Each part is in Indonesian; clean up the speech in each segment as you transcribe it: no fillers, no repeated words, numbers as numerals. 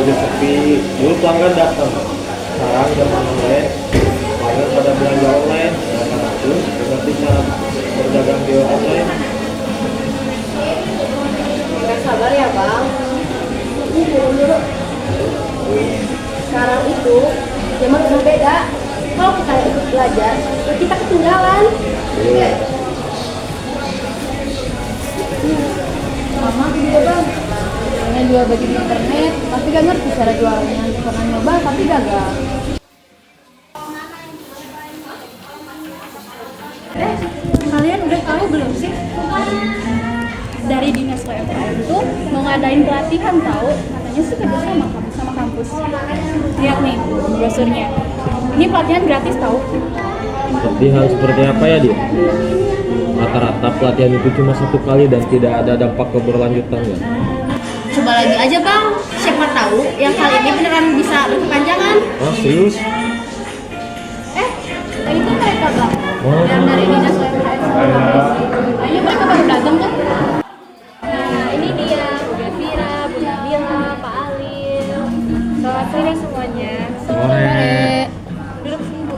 lagi sepi. Dulu pelanggan datang, sekarang zaman online pelanggan pada belanja online. Nah, karena itu berarti cara berdagang di online. Nggak sabar ya bang. Ini turun dulu. Sekarang itu zaman udah beda. Kalau kita ikut belajar, ya kita ketinggalan. Iya. Mama juga bang, pengen jual baju di internet, tapi gak ngerti cara jualnya. Pernah nyoba tapi gagal. Kalian udah tahu belum sih? Dari dinas UMKM tuh mau ngadain pelatihan tahu, katanya sih kerja sama kampus. Lihat nih brosurnya. Ini pelatihan gratis tahu. Pelatihan seperti apa ya dia? Rata-rata pelatihan itu cuma 1 kali dan tidak ada dampak keberlanjutannya. Coba lagi aja bang. Siapa tahu yang kali ini beneran bisa berkepanjangan. Ah, serius? Itu mereka bang, Oh. yang dari dinas UMKM sama kampus. Kayaknya mereka baru datang kan? Nah ini dia Bu Devira, Bu Nabila, Pak Alil. Selamat sore semuanya. Sore. Duduk sini Bu.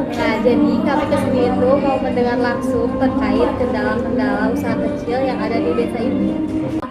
Nah jadi kami kesini itu mau mendengar langsung terkait kendala-kendala usaha kecil yang ada di desa ini.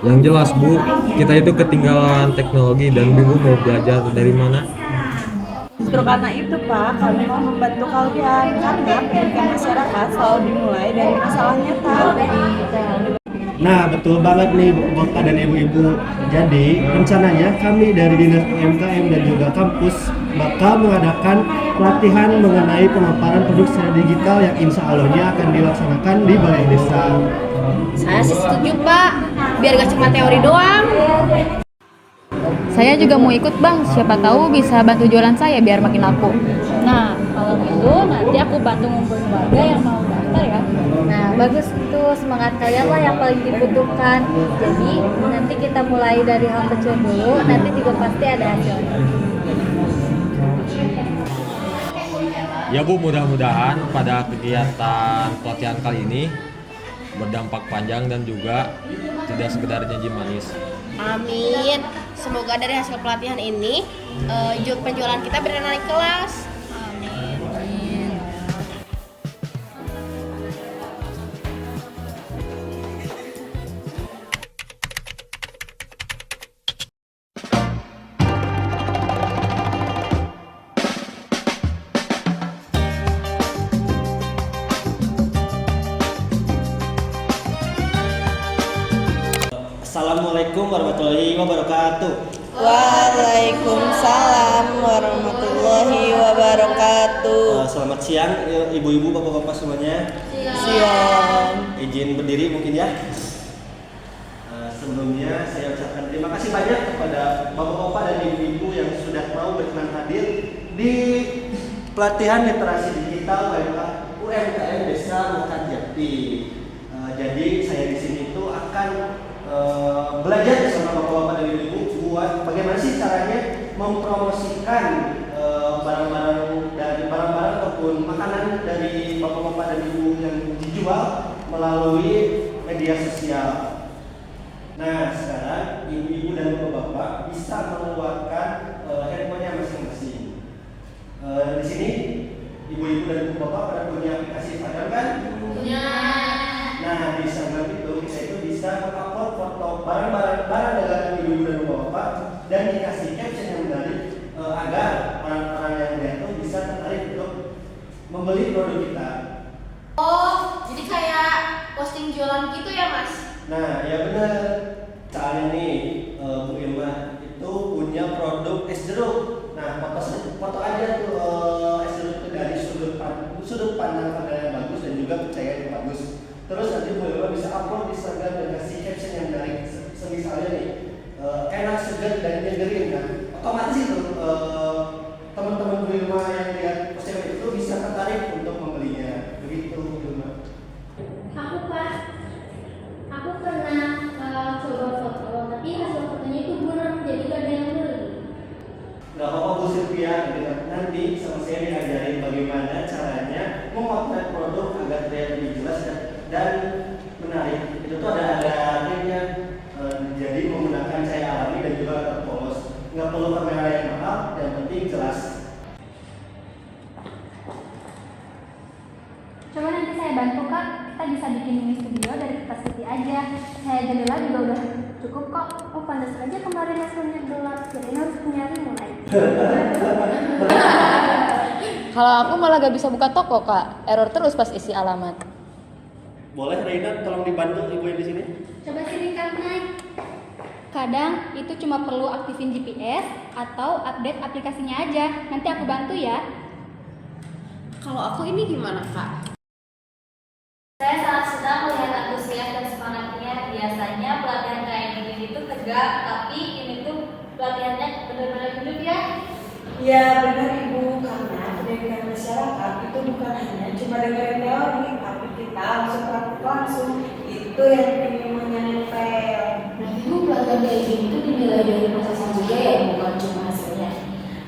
Yang jelas Bu, kita itu ketinggalan teknologi dan bingung mau belajar dari mana. Justru karena itu Pak, kami mau membantu kalian karena pendidikan masyarakat selalu dimulai dari masalah nyata. Nah, betul banget nih Bapak dan Ibu-ibu. Jadi, rencananya kami dari Dinas UMKM dan juga kampus bakal mengadakan pelatihan mengenai pemaparan produk secara digital yang insya Allahnya akan dilaksanakan di Balai Desa. Saya sih setuju Pak, biar gak cuma teori doang. Saya juga mau ikut bang, siapa tahu bisa bantu jualan saya biar makin laku. Nah, kalau gitu nanti aku bantu ngumpulin warga yang mau daftar ya. Nah bagus itu, semangat kalian lah yang paling dibutuhkan. Jadi nanti kita mulai dari hal kecil dulu, nanti juga pasti ada hasilnya. Ya Bu, mudah-mudahan pada kegiatan pelatihan kali ini berdampak panjang dan juga tidak sekedar janji manis. Amin. Semoga dari hasil pelatihan ini penjualan kita benar naik kelas. Amin. Assalamualaikum warahmatullahi wabarakatuh. Waalaikumsalam warahmatullahi wabarakatuh. Selamat siang ibu-ibu, bapak-bapak semuanya. Siang. Izin berdiri mungkin ya. Sebelumnya saya ucapkan terima kasih banyak kepada bapak-bapak dan ibu-ibu yang sudah mau berkenan hadir di pelatihan literasi digital UMKM Desa Mekarjati. Jadi saya di sini itu akan belajar bersama bapak-bapak dan ibu-ibu buat bagaimana sih caranya mempromosikan barang-barang ataupun makanan dari bapak-bapak dan ibu yang dijual melalui media sosial. Nah, sekarang ibu-ibu dan bapak-bapak bisa mengeluarkan handphonenya masing-masing. Di sini ibu-ibu dan bapak pada punya aplikasi Instagram kan? Punya. Nah, di Instagram itu kita itu bisa mengupload foto barang dagangan ibu-ibu dan bapak dan dikasih caption yang menarik agar orang-orang yang melihat itu bisa tertarik untuk membeli produk kita. Oh, jadi kayak posting jualan gitu ya Mas? Nah, ya benar. Soalnya nih Bu Irma itu punya produk es jeruk. Nah, foto aja tuh es jeruk itu dari sudut pandang yang bagus dan juga percaya yang bagus. Terus nanti Bu Irma bisa upload di Instagram dan kasih caption yang menarik. Misalnya nih, enak, segar dan nyegerin kan. Otomatis itu teman-teman Bu Irma yang lihat postingan itu bisa tertarik untuk membelinya. Begitu Bu Irma. Aku pernah coba foto, tapi hasil fotonya itu buram, jadi gak ada yang beli. Gak apa-apa Bu Sylvia, nanti sama saya diajarin bagaimana caranya memotret produk agar terlihat lebih jelas dan menarik. Itu tuh ada triknya, jadi menggunakan cahaya alami dan juga polos. nggak perlu kamera yang mahal, yang penting jelas. Coba nanti saya bantu kak, kita bisa bikin mini studio dari kertas putih aja. Saya jendela juga udah cukup kok. Oh pantas aja kemarin hasilnya gelap, jadi harus nyari mulai. Kalau aku malah gak bisa buka toko kak, error terus pas isi alamat. Boleh Reina tolong dibantu ibu yang di sini? Coba sini Kak Nay. Kadang itu cuma perlu aktifin GPS atau update aplikasinya aja. Nanti aku bantu ya. Kalau aku ini gimana kak? Saya sangat senang melihat antusias dan semangatnya. Biasanya pelatihan kayak begini itu tegak, tapi ini tuh pelatihannya benar-benar hidup ya. Ya benar Ibu, karena pendidikan masyarakat itu bukan hanya cuma dengerin teori, tapi kita harus praktik langsung. Itu yang ilmunya nempel. Nah ibu pelatihan kayak gini tuh dinilai dari prosesnya juga ya, bukan cuma hasilnya.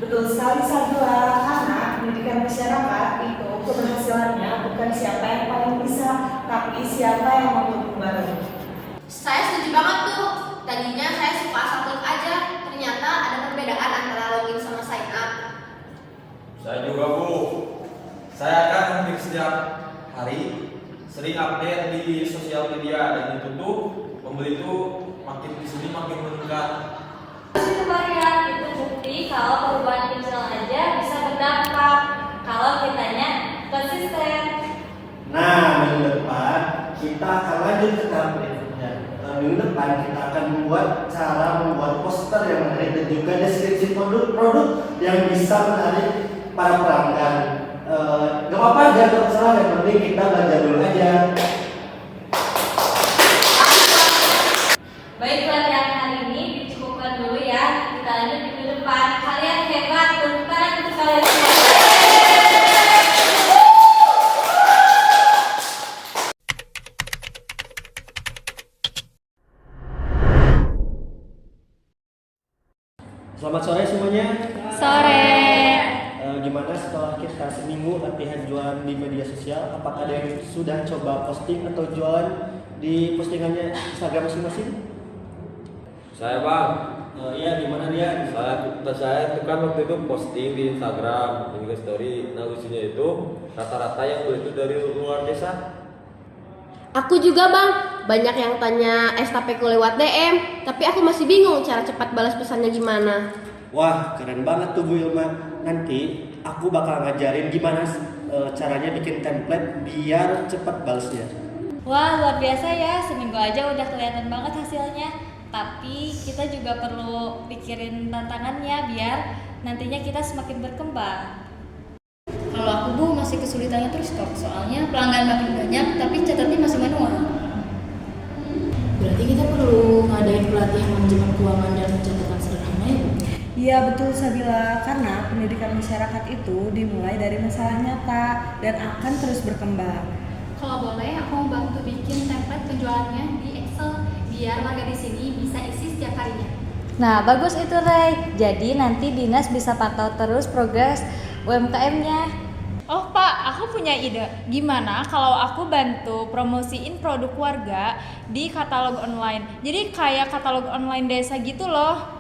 Betul sekali Sabila, karena pendidikan masyarakat itu keberhasilannya bukan siapa yang paling bisa, tapi siapa yang mau gabung bareng. Saya setuju banget tuh. Tadinya saya suka submit aja, ternyata ada perbedaan antara login sama sign up. Saya juga Bu. Saya kan hampir setiap hari sering update di sosial media dan itu tuh pembeli tuh makin kesini makin meningkat. Coba ya, itu bukti kalau perubahan kecil aja bisa berdampak kalau kitanya konsisten. Nah, minggu depan kita akan lanjut ke tahap berikutnya. Minggu depan kita akan membuat cara membuat poster yang menarik dan juga deskripsi produk-produk yang bisa menarik para pelanggan. Gak apa-apa aja, terserah, yang penting kita belajar dulu aja. Baik, pelatihan hari ini dicukupkan dulu ya. Kita lanjut minggu depan. Kalian hebat, tepuk tangan untuk kalian semua. Selamat sore semuanya. Sore. Gimana setelah kita seminggu latihan jualan di media sosial? Apakah ada yang sudah coba posting atau jualan di postingannya Instagram masing-masing? Saya Bang, Iya, gimana dia? saya itu kan waktu itu posting di Instagram, juga story. Nah lucunya itu rata-rata yang beli itu dari luar desa. Aku juga bang, banyak yang tanya STP lewat DM, tapi aku masih bingung cara cepat balas pesannya gimana. Wah, keren banget tuh Bu Ilma. Nanti aku bakal ngajarin gimana caranya bikin template biar cepat balasnya. Wah, luar biasa ya. Seminggu aja udah kelihatan banget hasilnya. Tapi kita juga perlu pikirin tantangannya biar nantinya kita semakin berkembang. Kalau aku Bu masih kesulitannya terus stok, soalnya pelanggan makin banyak tapi catatnya masih manual. Berarti kita perlu ngadain pelatihan manajemen keuangan dan pencatatan sederhana ya Bu? Iya betul Sabila, karena pendidikan masyarakat itu dimulai dari masalah nyata dan akan terus berkembang. Kalau boleh, aku mau bantu bikin template penjualannya di Excel biar warga di sini bisa isi setiap harinya. Nah, bagus itu Ray. Jadi nanti dinas bisa pantau terus progres UMKM-nya. Oh Pak, aku punya ide. Gimana kalau aku bantu promosiin produk warga di katalog online? Jadi kayak katalog online desa gitu loh.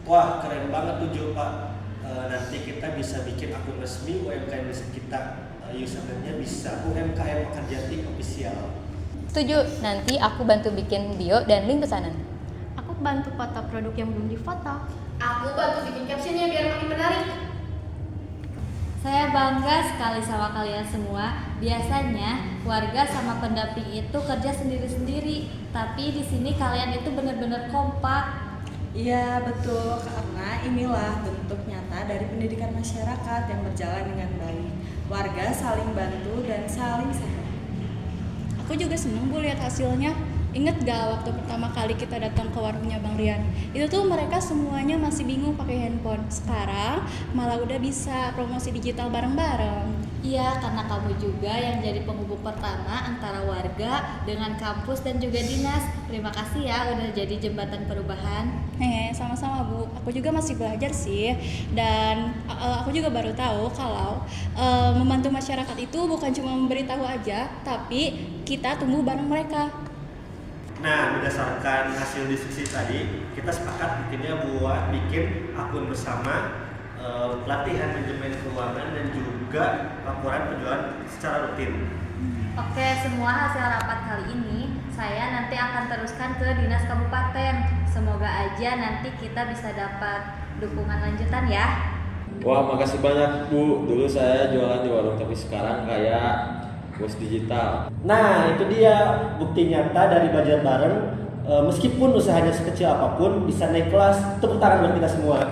Wah, keren banget tuh Jo, Pak. Nanti kita bisa bikin akun resmi UMKM desa kita. Username-nya bisa UMKM Pekerjati Official. Setuju, nanti aku bantu bikin bio dan link pesanan. Aku bantu foto produk yang belum difoto. Aku bantu bikin captionnya biar makin menarik. Saya bangga sekali sama kalian semua. Biasanya warga sama pendamping itu kerja sendiri-sendiri, tapi di sini kalian itu benar-benar kompak. Iya betul, karena inilah bentuk nyata dari pendidikan masyarakat yang berjalan dengan baik. Warga saling bantu dan saling sehat. Aku juga seneng Bu lihat hasilnya. Ingat gak waktu pertama kali kita datang ke warungnya Bang Rian? Itu tuh mereka semuanya masih bingung pakai handphone. Sekarang malah udah bisa promosi digital bareng-bareng. Iya, karena kamu juga yang jadi penghubung pertama antara warga dengan kampus dan juga dinas. Terima kasih ya udah jadi jembatan perubahan. Sama-sama Bu. Aku juga masih belajar sih. Dan aku juga baru tahu kalau membantu masyarakat itu bukan cuma memberitahu aja, tapi kita tumbuh bareng mereka. Nah, berdasarkan hasil diskusi tadi, kita sepakat bikin akun bersama, pelatihan manajemen keuangan dan juga laporan penjualan secara rutin. Oke, semua hasil rapat kali ini saya nanti akan teruskan ke dinas kabupaten. Semoga aja nanti kita bisa dapat dukungan lanjutan ya. Wah, makasih banyak Bu. Dulu saya jualan di warung, tapi sekarang kayak bos digital. Nah, itu dia bukti nyata dari belajar bareng. Meskipun usahanya sekecil apapun bisa naik kelas. Tepuk tangan buat kita semua.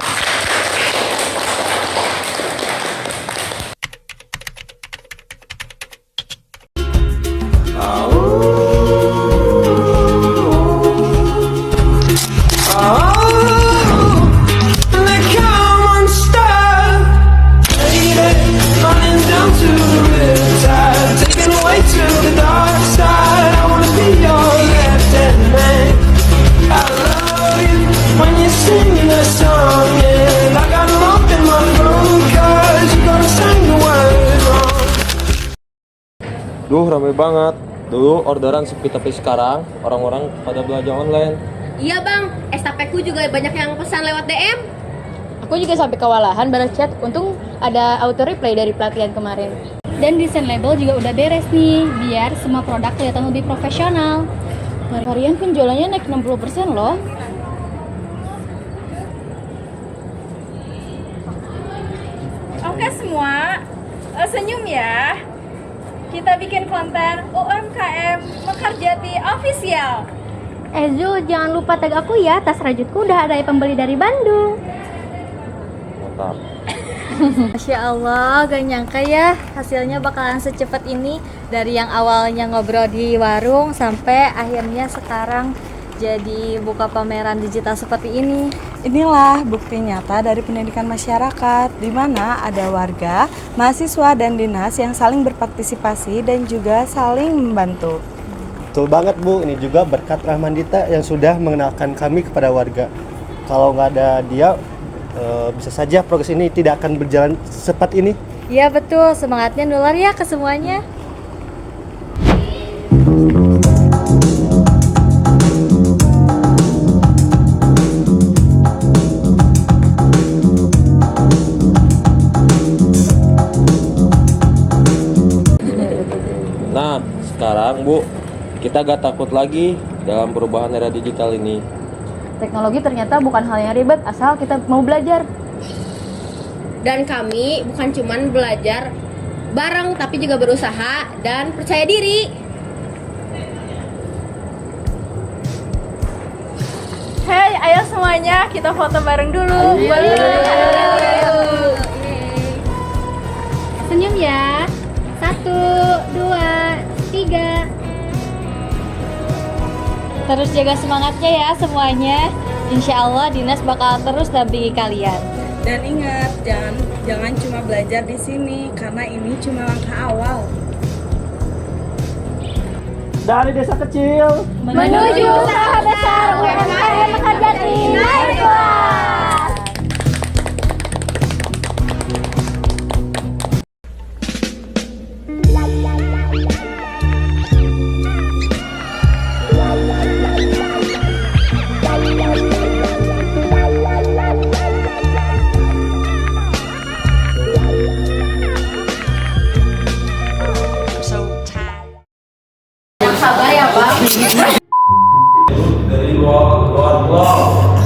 Duh, ramai banget. Dulu orderan sepi, tapi sekarang orang-orang pada belanja online. Iya bang, estapeku juga banyak yang pesan lewat DM. Aku juga sampai kewalahan balas chat. Untung ada auto reply dari pelatihan kemarin. Dan desain label juga udah beres nih, biar semua produk kelihatan lebih profesional. Varian penjualannya naik 60% loh. Oke semua, senyum ya. Kita bikin konten UMKM Mekarjati Official. Zul, jangan lupa tag aku ya, tas rajutku udah ada pembeli dari Bandung. Mantap. Masya Allah, gak nyangka ya hasilnya bakalan secepat ini. Dari yang awalnya ngobrol di warung sampai akhirnya sekarang jadi buka pameran digital seperti ini. Inilah bukti nyata dari pendidikan masyarakat, di mana ada warga, mahasiswa, dan dinas yang saling berpartisipasi dan juga saling membantu. Betul banget Bu, ini juga berkat Rahmandita yang sudah mengenalkan kami kepada warga. Kalau nggak ada dia, bisa saja progres ini tidak akan berjalan secepat ini. Iya betul, semangatnya nular ya ke semuanya. Nah, sekarang Bu, kita gak takut lagi dalam perubahan era digital ini. Teknologi ternyata bukan hal yang ribet asal kita mau belajar. Dan kami bukan cuman belajar bareng, tapi juga berusaha dan percaya diri. Hey, ayo semuanya kita foto bareng dulu. Senyum ya. 1, 2, 3. Terus jaga semangatnya ya semuanya. Insya Allah dinas bakal terus dampingi kalian. Dan ingat, jangan cuma belajar di sini, karena ini cuma langkah awal. Dari desa kecil Menuju usaha besar UMKM Mekarjati. Naik kelas. Dari luar blok.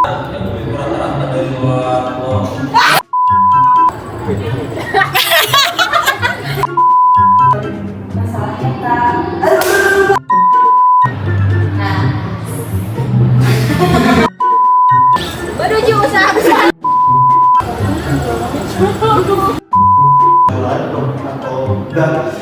Yang lebih rata-rata dari luar blok. Masalah kita. Menuju usaha besar. atau enggak